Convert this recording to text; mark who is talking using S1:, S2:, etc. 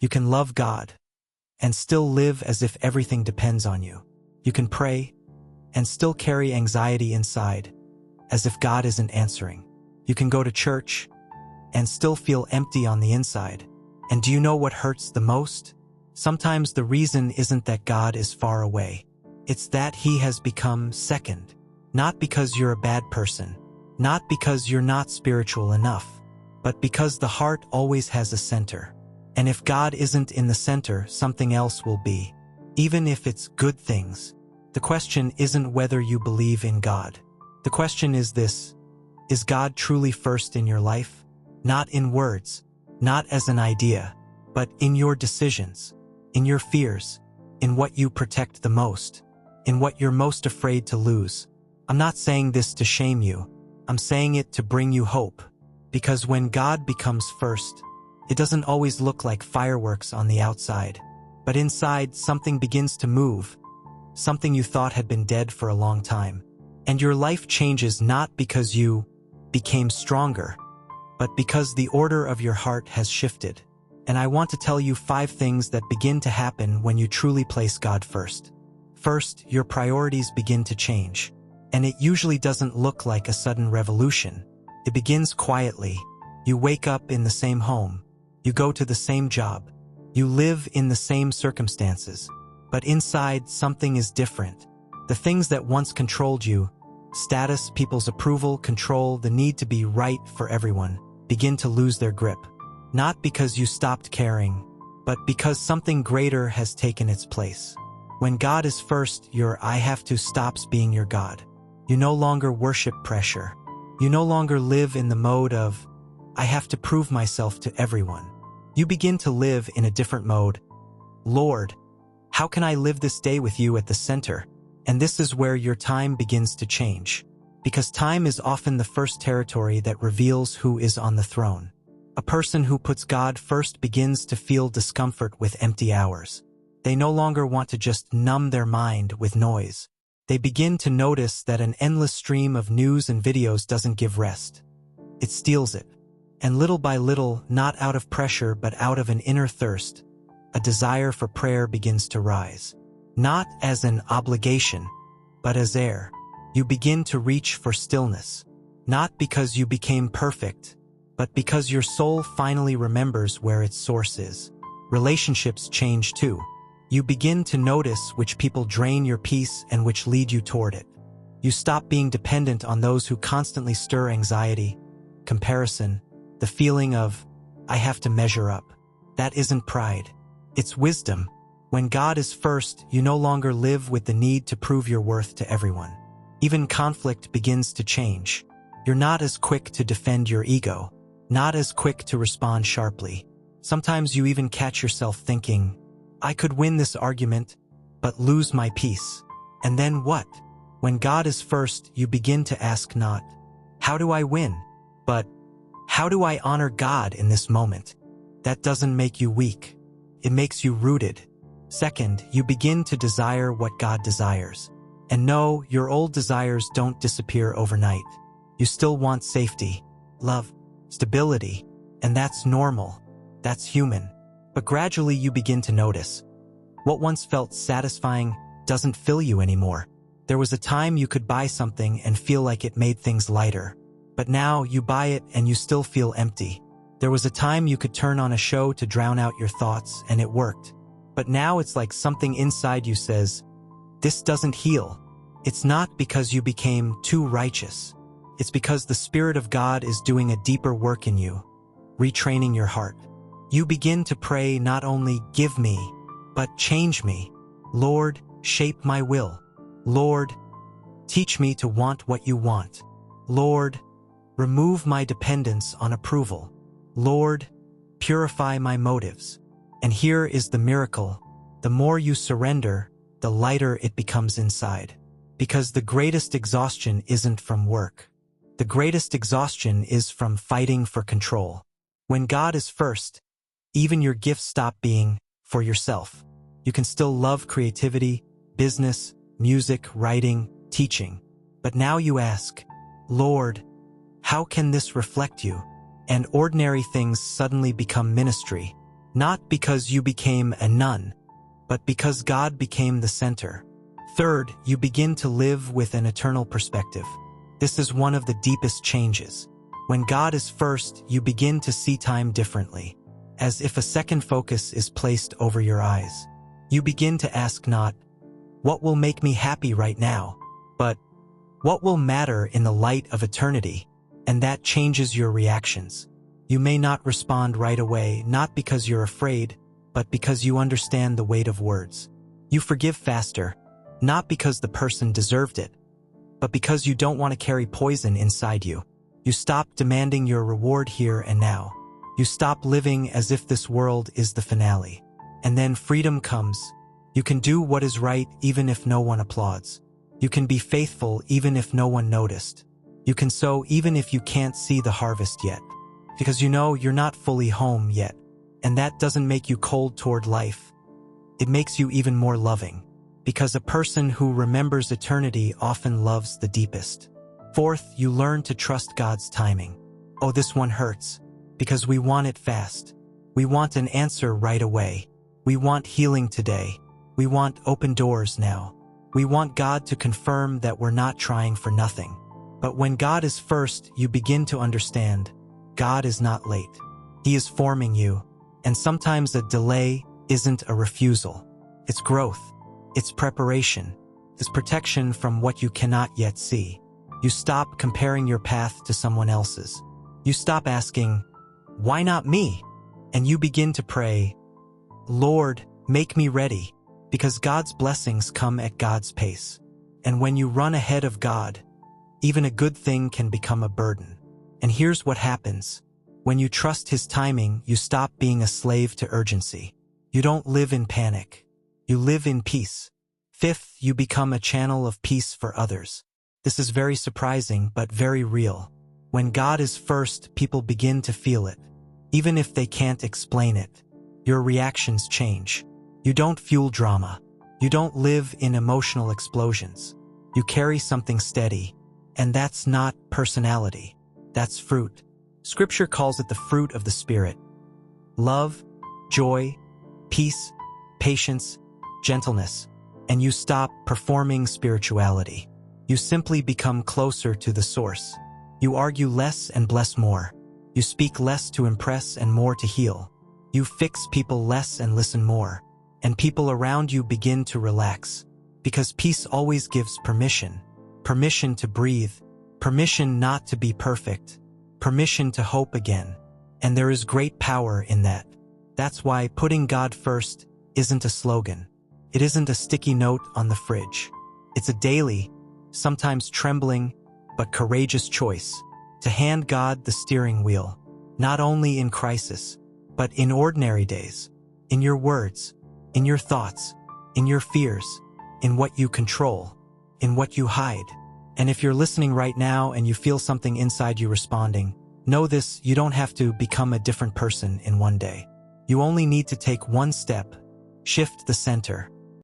S1: You can love God and still live as if everything depends on you. You can pray and still carry anxiety inside, as if God isn't answering. You can go to church and still feel empty on the inside. And do you know what hurts the most? Sometimes the reason isn't that God is far away. It's that He has become second. Not because you're a bad person, not because you're not spiritual enough, but because the heart always has a center. And if God isn't in the center, something else will be, even if it's good things. The question isn't whether you believe in God. The question is this: is God truly first in your life? Not in words, not as an idea, but in your decisions, in your fears, in what you protect the most, in what you're most afraid to lose. I'm not saying this to shame you. I'm saying it to bring you hope. Because when God becomes first, it doesn't always look like fireworks on the outside. But inside, something begins to move, something you thought had been dead for a long time. And your life changes not because you became stronger, but because the order of your heart has shifted. And I want to tell you 5 things that begin to happen when you truly place God first. First, your priorities begin to change. And it usually doesn't look like a sudden revolution. It begins quietly. You wake up in the same home. You go to the same job. You live in the same circumstances. But inside, something is different. The things that once controlled you, status, people's approval, control, the need to be right for everyone, begin to lose their grip. Not because you stopped caring, but because something greater has taken its place. When God is first, your I have to stops being your God. You no longer worship pressure. You no longer live in the mode of, I have to prove myself to everyone. You begin to live in a different mode. Lord, how can I live this day with you at the center? And this is where your time begins to change. Because time is often the first territory that reveals who is on the throne. A person who puts God first begins to feel discomfort with empty hours. They no longer want to just numb their mind with noise. They begin to notice that an endless stream of news and videos doesn't give rest. It steals it. And little by little, not out of pressure but out of an inner thirst, a desire for prayer begins to rise. Not as an obligation, but as air. You begin to reach for stillness. Not because you became perfect, but because your soul finally remembers where its source is. Relationships change too. You begin to notice which people drain your peace and which lead you toward it. You stop being dependent on those who constantly stir anxiety, comparison, the feeling of, I have to measure up. That isn't pride. It's wisdom. When God is first, you no longer live with the need to prove your worth to everyone. Even conflict begins to change. You're not as quick to defend your ego, not as quick to respond sharply. Sometimes you even catch yourself thinking, I could win this argument, but lose my peace. And then what? When God is first, you begin to ask not, how do I win? But, how do I honor God in this moment? That doesn't make you weak. It makes you rooted. Second, you begin to desire what God desires. And no, your old desires don't disappear overnight. You still want safety, love, stability, and that's normal. That's human. But gradually you begin to notice. What once felt satisfying doesn't fill you anymore. There was a time you could buy something and feel like it made things lighter. But now you buy it and you still feel empty. There was a time you could turn on a show to drown out your thoughts and it worked. But now it's like something inside you says, this doesn't heal. It's not because you became too righteous. It's because the Spirit of God is doing a deeper work in you, retraining your heart. You begin to pray not only give me, but change me. Lord, shape my will. Lord, teach me to want what you want. Lord, remove my dependence on approval. Lord, purify my motives. And here is the miracle. The more you surrender, the lighter it becomes inside. Because the greatest exhaustion isn't from work. The greatest exhaustion is from fighting for control. When God is first, even your gifts stop being for yourself. You can still love creativity, business, music, writing, teaching. But now you ask, Lord, how can this reflect you? And ordinary things suddenly become ministry. Not because you became a nun, but because God became the center. Third, you begin to live with an eternal perspective. This is one of the deepest changes. When God is first, you begin to see time differently, as if a second focus is placed over your eyes. You begin to ask not, "What will make me happy right now?" but, "What will matter in the light of eternity?" And that changes your reactions. You may not respond right away, not because you're afraid, but because you understand the weight of words. You forgive faster, not because the person deserved it, but because you don't want to carry poison inside you. You stop demanding your reward here and now. You stop living as if this world is the finale. And then freedom comes. You can do what is right even if no one applauds. You can be faithful even if no one noticed. You can sow even if you can't see the harvest yet. Because you know you're not fully home yet. And that doesn't make you cold toward life. It makes you even more loving. Because a person who remembers eternity often loves the deepest. Fourth, you learn to trust God's timing. Oh, this one hurts. Because we want it fast. We want an answer right away. We want healing today. We want open doors now. We want God to confirm that we're not trying for nothing. But when God is first, you begin to understand God is not late. He is forming you. And sometimes a delay isn't a refusal. It's growth. It's preparation. It's protection from what you cannot yet see. You stop comparing your path to someone else's. You stop asking, "Why not me?" And you begin to pray, "Lord, make me ready," because God's blessings come at God's pace. And when you run ahead of God, even a good thing can become a burden. And here's what happens. When you trust His timing, you stop being a slave to urgency. You don't live in panic. You live in peace. Fifth, you become a channel of peace for others. This is very surprising, but very real. When God is first, people begin to feel it. Even if they can't explain it, your reactions change. You don't fuel drama. You don't live in emotional explosions. You carry something steady. And that's not personality. That's fruit. Scripture calls it the fruit of the Spirit. Love, joy, peace, patience, gentleness. And you stop performing spirituality. You simply become closer to the source. You argue less and bless more. You speak less to impress and more to heal. You fix people less and listen more. And people around you begin to relax. Because peace always gives permission. Permission to breathe. Permission not to be perfect. Permission to hope again. And there is great power in that. That's why putting God first isn't a slogan. It isn't a sticky note on the fridge. It's a daily, sometimes trembling, but courageous choice to hand God the steering wheel, not only in crisis, but in ordinary days, in your words, in your thoughts, in your fears, in what you control, in what you hide. And if you're listening right now and you feel something inside you responding, know this: you don't have to become a different person in one day. You only need to take one step, shift the center,